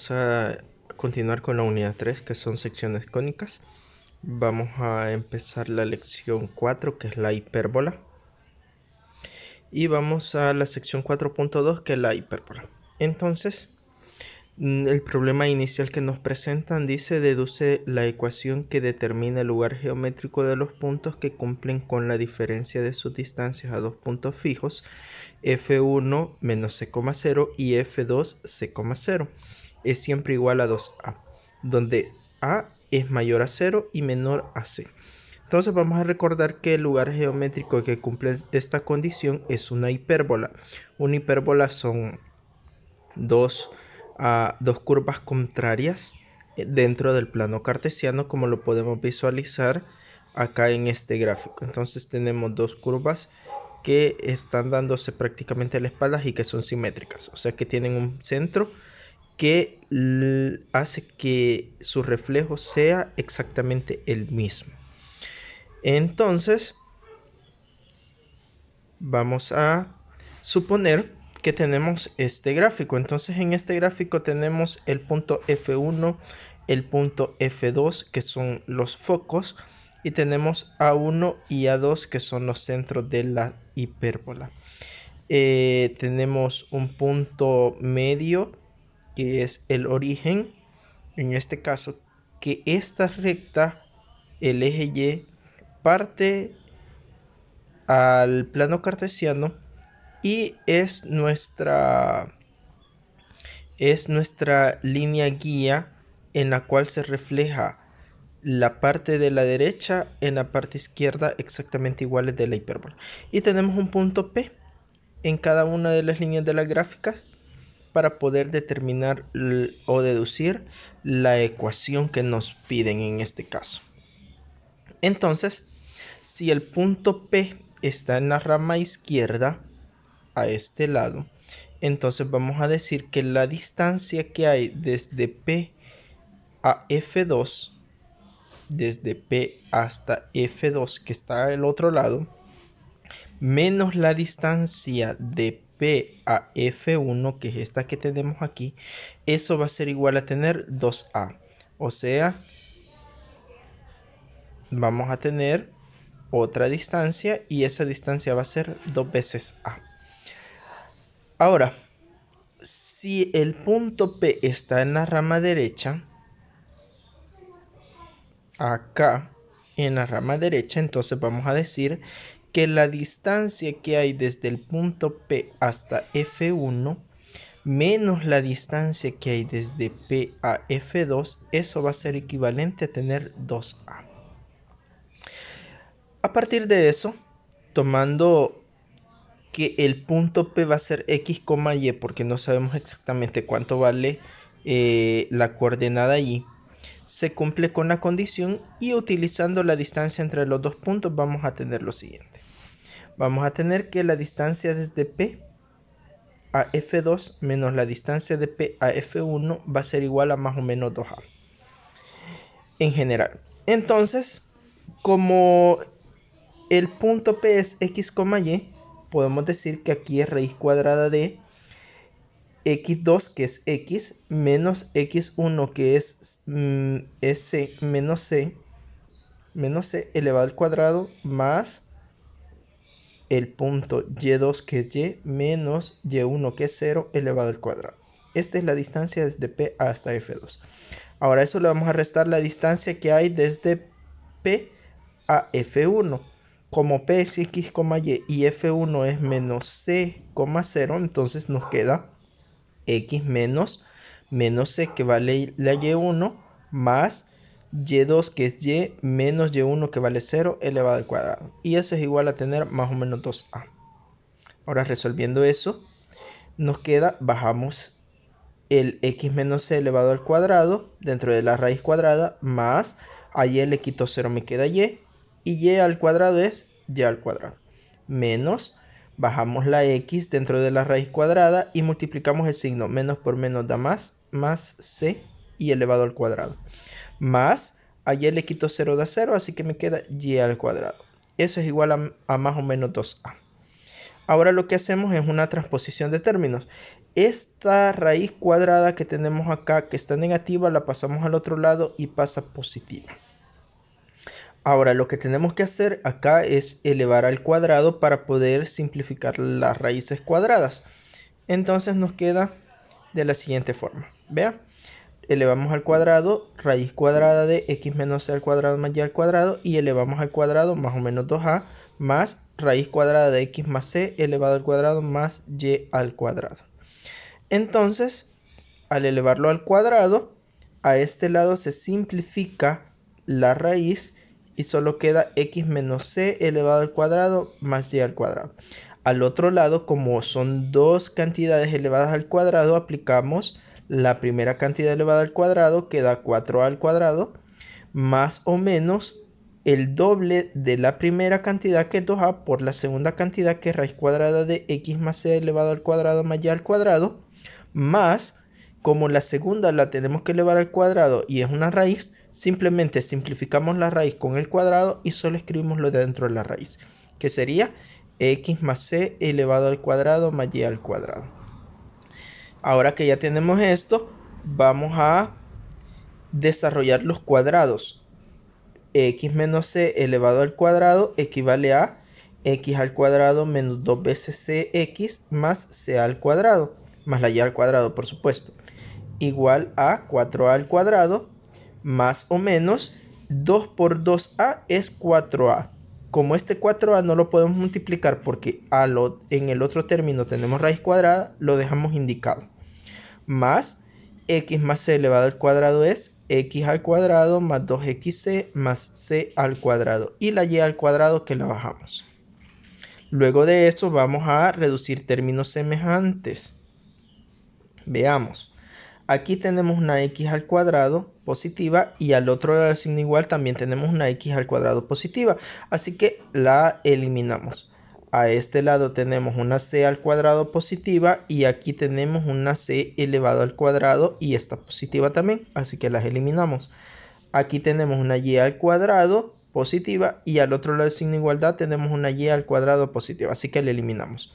Vamos a continuar con la unidad 3, que son secciones cónicas. Vamos a empezar la lección 4, que es la hipérbola. Y vamos a la sección 4.2, que es la hipérbola. Entonces, el problema inicial que nos presentan dice: deduce la ecuación que determina el lugar geométrico de los puntos que cumplen con la diferencia de sus distancias a dos puntos fijos, f1 menos c,0 y f2 c,0. Es siempre igual a 2a, donde a es mayor a 0 y menor a c. Entonces vamos a recordar que el lugar geométrico que cumple esta condición es una hipérbola. Una hipérbola son dos curvas contrarias dentro del plano cartesiano, como lo podemos visualizar acá en este gráfico. Entonces tenemos dos curvas que están dándose prácticamente a la espalda y que son simétricas, o sea que tienen un centro que hace que su reflejo sea exactamente el mismo. Entonces vamos a suponer que tenemos este gráfico. Entonces en este gráfico tenemos el punto F1, el punto F2, que son los focos, y tenemos A1 y A2, que son los centros de la hipérbola. Tenemos un punto medio, que es el origen, en este caso, que esta recta, el eje Y, parte al plano cartesiano y es nuestra línea guía, en la cual se refleja la parte de la derecha en la parte izquierda, exactamente iguales de la hipérbola. Y tenemos un punto P en cada una de las líneas de las gráficas para poder determinar o deducir la ecuación que nos piden en este caso. Entonces, si el punto P está en la rama izquierda, a este lado, entonces vamos a decir que la distancia que hay desde P a F2, desde P hasta F2, que está al otro lado, menos la distancia de P a F1, que es esta que tenemos aquí, eso va a ser igual a tener 2A. O sea, vamos a tener otra distancia y esa distancia va a ser 2 veces A. Ahora, si el punto P está en la rama derecha, acá en la rama derecha, entonces vamos a decir que la distancia que hay desde el punto P hasta F1 menos la distancia que hay desde P a F2, eso va a ser equivalente a tener 2A. A partir de eso, tomando que el punto P va a ser X, Y, porque no sabemos exactamente cuánto vale la coordenada Y, se cumple con la condición, y utilizando la distancia entre los dos puntos vamos a tener lo siguiente. Vamos a tener que la distancia desde P a F2 menos la distancia de P a F1 va a ser igual a más o menos 2A en general. Entonces, como el punto P es X, Y, podemos decir que aquí es raíz cuadrada de x2, que es x, menos x1, que es s menos c elevado al cuadrado, más el punto y2, que es y, menos y1, que es 0, elevado al cuadrado. Esta es la distancia desde P hasta F2. Ahora eso le vamos a restar la distancia que hay desde P a F1. Como P es X, Y F1 es menos C, 0, entonces nos queda X menos C, que vale la Y1, más Y2, que es Y, menos Y1, que vale 0, elevado al cuadrado. Y eso es igual a tener más o menos 2A. Ahora, resolviendo eso, nos queda, bajamos el X menos C elevado al cuadrado dentro de la raíz cuadrada, más a Y le quito 0, me queda Y, y Y al cuadrado es Y al cuadrado, menos, bajamos la X dentro de la raíz cuadrada y multiplicamos el signo, menos por menos da más C y elevado al cuadrado, más a Y le quito 0, da 0, así que me queda Y al cuadrado. Eso es igual a más o menos 2A. Ahora lo que hacemos es una transposición de términos. esta raíz cuadrada que tenemos acá, que está negativa, la pasamos al otro lado y pasa positiva. Ahora lo que tenemos que hacer acá es elevar al cuadrado para poder simplificar las raíces cuadradas. Entonces nos queda de la siguiente forma. Vea, elevamos al cuadrado raíz cuadrada de x menos c al cuadrado más y al cuadrado, y elevamos al cuadrado más o menos 2a más raíz cuadrada de x más c elevado al cuadrado más y al cuadrado. Entonces, al elevarlo al cuadrado, a este lado se simplifica la raíz y solo queda x menos c elevado al cuadrado más y al cuadrado. Al otro lado, como son dos cantidades elevadas al cuadrado, aplicamos la primera cantidad elevada al cuadrado, que da 4a al cuadrado, más o menos el doble de la primera cantidad, que es 2a, por la segunda cantidad, que es raíz cuadrada de x más c elevado al cuadrado más y al cuadrado, más, como la segunda la tenemos que elevar al cuadrado y es una raíz, simplemente simplificamos la raíz con el cuadrado y solo escribimos lo de dentro de la raíz, que sería x más c elevado al cuadrado más y al cuadrado. Ahora que ya tenemos esto, vamos a desarrollar los cuadrados. X menos c elevado al cuadrado equivale a x al cuadrado menos 2 veces cx más c al cuadrado, más la y al cuadrado, por supuesto, igual a 4a al cuadrado, más o menos 2 por 2a es 4a. Como este 4a no lo podemos multiplicar porque en el otro término tenemos raíz cuadrada, lo dejamos indicado. Más x más c elevado al cuadrado es x al cuadrado más 2xc más c al cuadrado, y la y al cuadrado que la bajamos. Luego de eso vamos a reducir términos semejantes. Veamos. Aquí tenemos una x al cuadrado positiva y al otro lado del signo igual también tenemos una x al cuadrado positiva. Así que la eliminamos. A este lado tenemos una c al cuadrado positiva y aquí tenemos una c elevado al cuadrado y esta positiva también. Así que las eliminamos. Aquí tenemos una y al cuadrado positiva y al otro lado del signo igualdad tenemos una y al cuadrado positiva. Así que la eliminamos.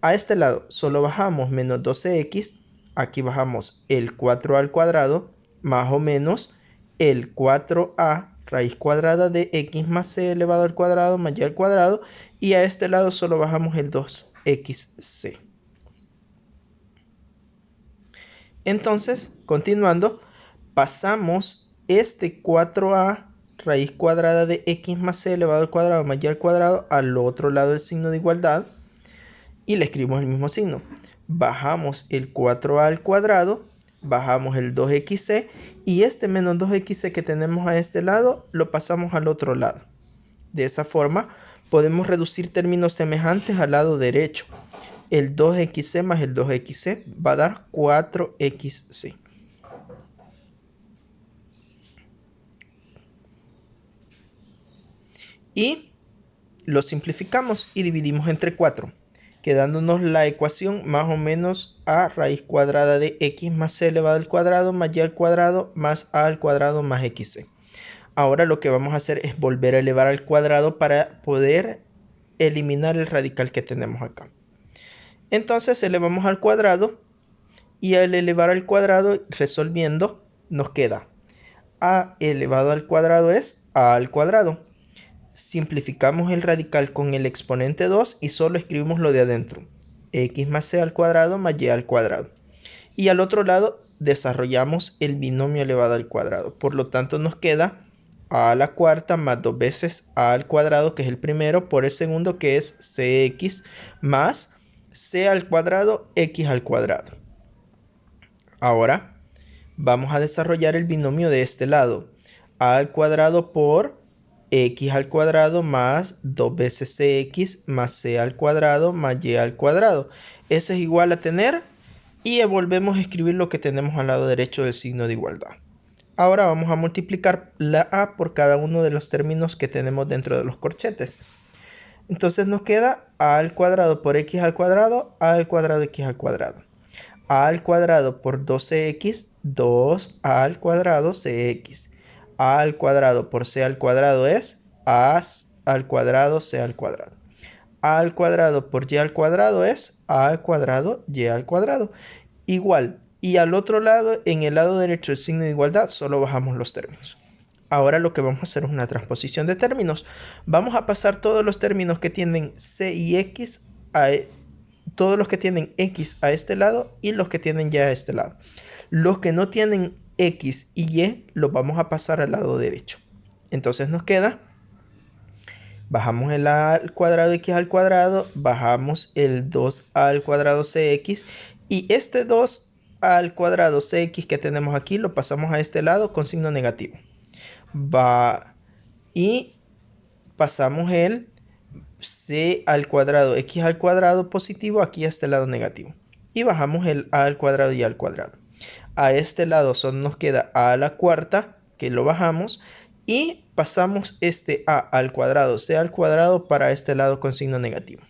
A este lado solo bajamos menos 12x. Aquí bajamos el 4 al cuadrado más o menos el 4a raíz cuadrada de x más c elevado al cuadrado más y al cuadrado, y a este lado solo bajamos el 2xc. Entonces, continuando, pasamos este 4a raíz cuadrada de x más c elevado al cuadrado más y al cuadrado al otro lado del signo de igualdad y le escribimos el mismo signo. Bajamos el 4a al cuadrado, bajamos el 2xc y este menos 2xc que tenemos a este lado lo pasamos al otro lado. De esa forma podemos reducir términos semejantes al lado derecho. El 2xc más el 2xc va a dar 4xc. Y lo simplificamos y dividimos entre 4. Quedándonos la ecuación más o menos a raíz cuadrada de x más c elevado al cuadrado más y al cuadrado más a al cuadrado más xc. Ahora lo que vamos a hacer es volver a elevar al cuadrado para poder eliminar el radical que tenemos acá. Entonces elevamos al cuadrado y al elevar al cuadrado, resolviendo, nos queda a elevado al cuadrado es a al cuadrado. Simplificamos el radical con el exponente 2 y solo escribimos lo de adentro. X más c al cuadrado más y al cuadrado. Y al otro lado desarrollamos el binomio elevado al cuadrado. Por lo tanto nos queda a a la cuarta más 2 veces a al cuadrado, que es el primero, por el segundo, que es cx, más c al cuadrado x al cuadrado. Ahora vamos a desarrollar el binomio de este lado. A al cuadrado por x al cuadrado más 2 veces cx más c al cuadrado más y al cuadrado. Eso es igual a tener, y volvemos a escribir lo que tenemos al lado derecho del signo de igualdad. Ahora vamos a multiplicar la a por cada uno de los términos que tenemos dentro de los corchetes. Entonces nos queda a al cuadrado por x al cuadrado, a al cuadrado x al cuadrado. A al cuadrado por 2cx, 2a al cuadrado cx. A al cuadrado por c al cuadrado es a al cuadrado c al cuadrado. a al cuadrado por y al cuadrado es a al cuadrado y al cuadrado. Igual, y al otro lado, en el lado derecho del signo de igualdad, solo bajamos los términos. Ahora lo que vamos a hacer es una transposición de términos. Vamos a pasar todos los términos que tienen c y x todos los que tienen x a este lado y los que tienen y a este lado. Los que no tienen x y y los vamos a pasar al lado derecho. Entonces nos queda, bajamos el a al cuadrado x al cuadrado, bajamos el 2a al cuadrado cx y este 2 al cuadrado cx que tenemos aquí lo pasamos a este lado con signo negativo. Y pasamos el c al cuadrado x al cuadrado positivo aquí a este lado negativo. Y bajamos el a al cuadrado y al cuadrado. A este lado solo nos queda a la cuarta, que lo bajamos. Y pasamos este a al cuadrado, c al cuadrado para este lado con signo negativo.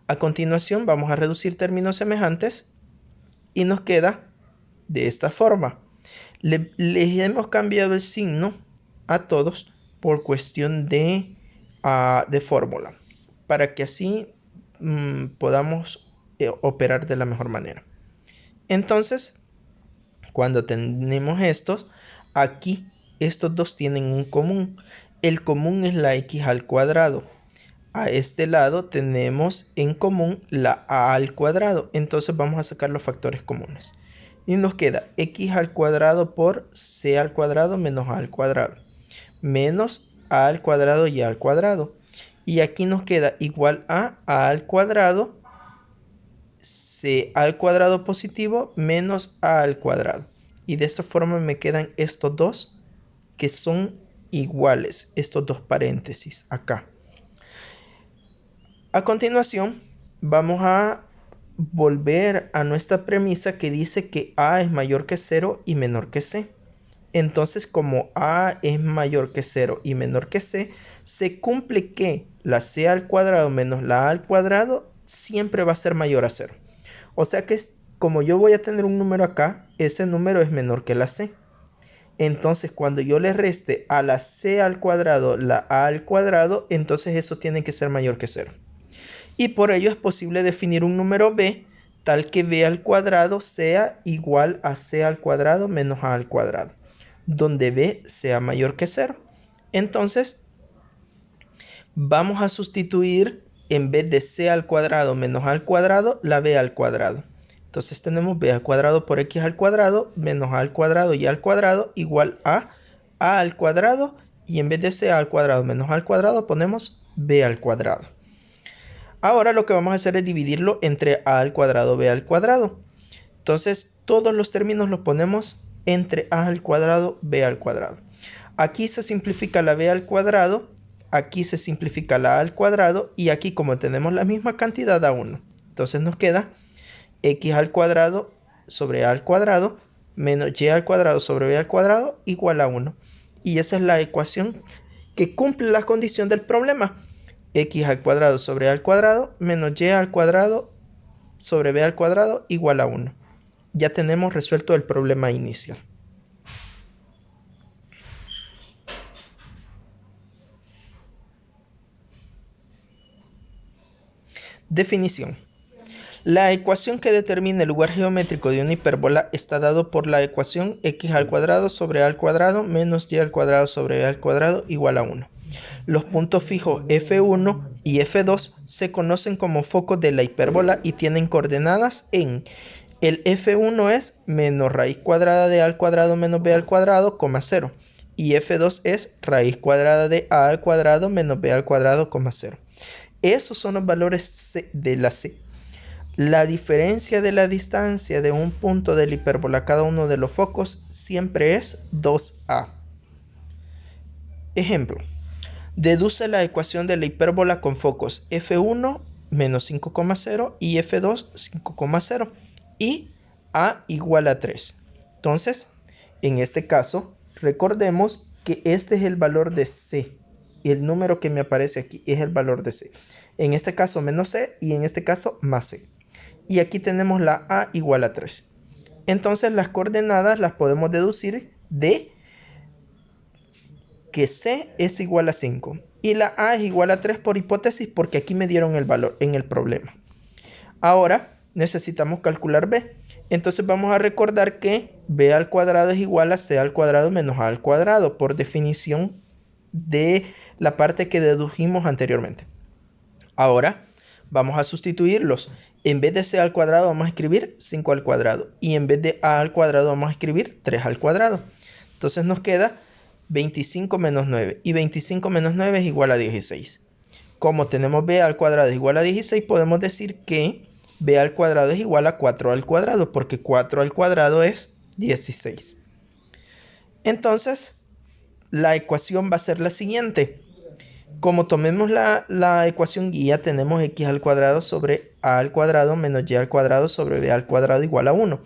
A continuación vamos a reducir términos semejantes. Y nos queda de esta forma. Les hemos cambiado el signo a todos por cuestión de fórmula, para que así podamos operar de la mejor manera. Entonces, cuando tenemos estos, aquí estos dos tienen un común. El común es la x al cuadrado. A este lado tenemos en común la a al cuadrado. Entonces vamos a sacar los factores comunes. Y nos queda x al cuadrado por c al cuadrado menos a al cuadrado. Menos a al cuadrado y a al cuadrado. Y aquí nos queda igual a al cuadrado, c al cuadrado positivo menos a al cuadrado. Y de esta forma me quedan estos dos que son iguales. Estos dos paréntesis acá. A continuación, vamos a volver a nuestra premisa que dice que a es mayor que 0 y menor que c. Entonces, como a es mayor que 0 y menor que c, se cumple que la c al cuadrado menos la a al cuadrado siempre va a ser mayor a 0. O sea que como yo voy a tener un número acá, ese número es menor que la c. Entonces, cuando yo le reste a la c al cuadrado la a al cuadrado, entonces eso tiene que ser mayor que 0. Y por ello es posible definir un número b tal que b al cuadrado sea igual a c al cuadrado menos a al cuadrado, donde b sea mayor que 0. Entonces, vamos a sustituir en vez de c al cuadrado menos a al cuadrado, la b al cuadrado. Entonces tenemos b al cuadrado por x al cuadrado menos a al cuadrado y al cuadrado igual a al cuadrado, y en vez de c al cuadrado menos a al cuadrado ponemos b al cuadrado. Ahora lo que vamos a hacer es dividirlo entre a al cuadrado, b al cuadrado. Entonces todos los términos los ponemos entre a al cuadrado, b al cuadrado. Aquí se simplifica la b al cuadrado, aquí se simplifica la a al cuadrado y aquí como tenemos la misma cantidad da 1. Entonces nos queda x al cuadrado sobre a al cuadrado menos y al cuadrado sobre b al cuadrado igual a 1. Y esa es la ecuación que cumple la condición del problema. X al cuadrado sobre a al cuadrado menos y al cuadrado sobre b al cuadrado igual a 1. Ya tenemos resuelto el problema inicial. Definición. La ecuación que determina el lugar geométrico de una hipérbola está dado por la ecuación x al cuadrado sobre a al cuadrado menos y al cuadrado sobre b al cuadrado igual a 1. Los puntos fijos f1 y f2 se conocen como focos de la hipérbola y tienen coordenadas en el f1 es menos raíz cuadrada de a al cuadrado menos b al cuadrado, 0. Y f2 es raíz cuadrada de a al cuadrado menos b al cuadrado, 0. Esos son los valores de la c. La diferencia de la distancia de un punto de la hipérbola a cada uno de los focos siempre es 2a. Ejemplo. Deduce la ecuación de la hipérbola con focos f1 menos 5,0 y f2 5,0 y a igual a 3. Entonces, en este caso, recordemos que este es el valor de c. Y el número que me aparece aquí es el valor de c. En este caso menos c y en este caso más c. Y aquí tenemos la a igual a 3. Entonces las coordenadas las podemos deducir de que c es igual a 5 y la a es igual a 3 por hipótesis porque aquí me dieron el valor en el problema. Ahora necesitamos calcular b. Entonces vamos a recordar que b al cuadrado es igual a c al cuadrado menos a al cuadrado por definición de la parte que dedujimos anteriormente. Ahora vamos a sustituirlos. En vez de c al cuadrado vamos a escribir 5 al cuadrado y en vez de a al cuadrado vamos a escribir 3 al cuadrado. Entonces nos queda 25 menos 9 y 25 menos 9 es igual a 16. Como tenemos b al cuadrado es igual a 16, podemos decir que b al cuadrado es igual a 4 al cuadrado, porque 4 al cuadrado es 16. Entonces, la ecuación va a ser la siguiente. Como tomemos la ecuación guía, tenemos x al cuadrado sobre a al cuadrado menos y al cuadrado sobre b al cuadrado igual a 1.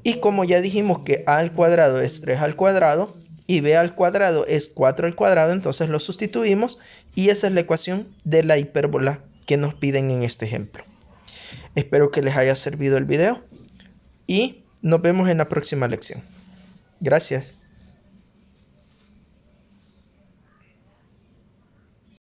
Y como ya dijimos que a al cuadrado es 3 al cuadrado y b al cuadrado es 4 al cuadrado, entonces lo sustituimos y esa es la ecuación de la hipérbola que nos piden en este ejemplo. Espero que les haya servido el video y nos vemos en la próxima lección. Gracias.